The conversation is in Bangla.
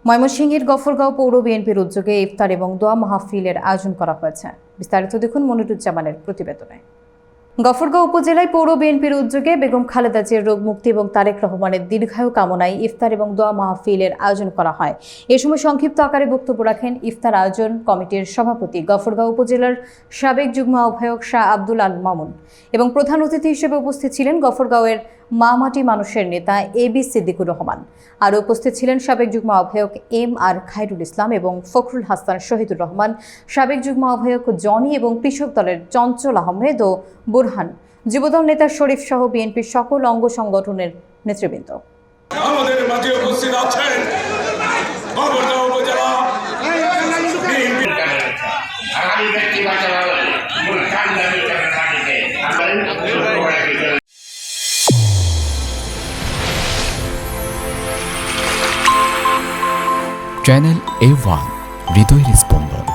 ময়মনসিংহের গফরগাঁও পৌর বিএনপির উদ্যোগে ইফতার এবং দোয়া মাহফিলের আয়োজন করা হয়েছে। বিস্তারিত দেখুন মনিরুজ্জামানের প্রতিবেদনে। গফরগাঁও উপজেলায় পৌর বিএনপির উদ্যোগে বেগম খালেদা জিয়ার রোগ মুক্তি এবং তারেক রহমানের দীর্ঘায়ু কামনায় ইফতার এবং দোয়া মাহফিলের আয়োজন করা হয়। এ সময় সংক্ষিপ্ত আকারে বক্তব্য রাখেন ইফতার আয়োজন কমিটির সভাপতি গফরগাঁও উপজেলার সাবেক যুগ্ম আহ্বায়ক শাহ আব্দুল আল মামুন এবং প্রধান অতিথি হিসেবে উপস্থিত ছিলেন গফরগাঁওয়ের মাটি মানুষের নেতা এবি সিদ্দিকুর রহমান। আরও উপস্থিত ছিলেন সাবেক যুগ্ম আহ্বায়ক এম আর খায়রুল ইসলাম এবং ফখরুল হাসান শহীদুর রহমান, সাবেক যুগ্ম আহ্বায়ক জনি এবং কৃষক দলের চঞ্চল আহমেদ ও বুরহান, যুবদল নেতা শরীফ সহ বিএনপির সকল অঙ্গ সংগঠনের নেতৃবৃন্দ। আমাদের মাঝে উপস্থিত আছেন গফরগাঁও উপজেলা চ্যানেল A1 হৃদয়ের স্পন্দন।